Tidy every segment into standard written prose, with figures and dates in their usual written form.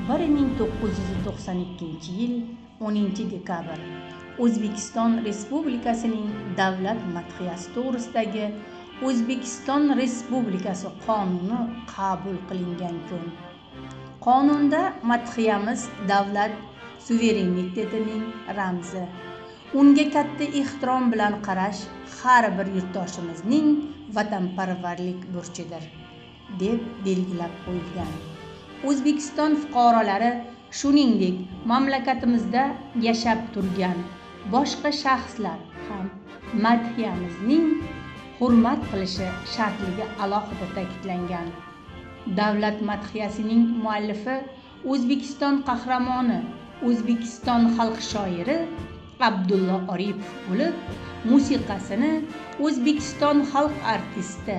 1992-yil 10-dekabr O'zbekiston Respublikasining davlat madhiyasi to'g'risidagi O'zbekiston Respublikasi qonuni qabul qilingan kun. Qonunda madhiyamiz davlat suverenitetining ramzi. Unga katta ehtirom bilan qarash har bir yurtdoshimizning vatanparvarlik burchidir, deb belgilab qo'yilgan. O'zbekiston fuqarolari, shuningdek, mamlakatimizda yashab turgan boshqa shaxslar ham madhiyamizning hurmat qilishi shartligi alohida ta'kidlangan. Davlat madhiyasining muallifi O'zbekiston qahramoni, O'zbekiston xalq shoiri Abdulla Oripov bo'lib, musiqasini O'zbekiston xalq artisti,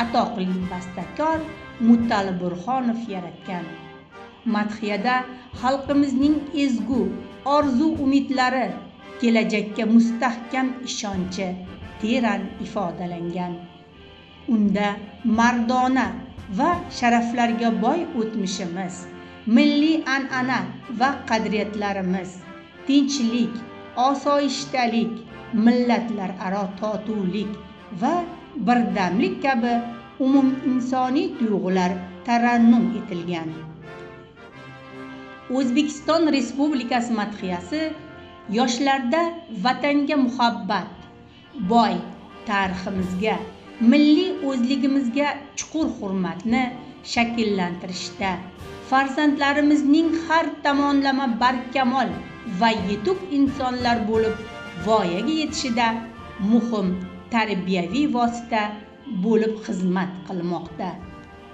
atoqli bastakor Mutal Burxonov yaratgan. Madhiyada xalqimizning ezgu orzu-umidlari, kelajakka mustahkam ishonchi teran ifodalangan. Unda mardona va sharaflarga boy o'tmishimiz, milliy an'ana va qadriyatlarimiz, tinchlik, osoyishtalik, millatlararo totuvlik va birdamlik kabi umuminsoniy tuyg'ular tarannum etilgan. O'zbekiston Respublikasi madhiyasi yoshlarda vatanga muhabbat, boy tariximizga, milliy o'zligimizga chuqur hurmatni shakllantirishda, farzandlarimizning har tomonlama barkamol va yetuk insonlar bo'lib voyaga yetishida muhim tarbiyaviy vosita bo'lib xizmat qilmoqda.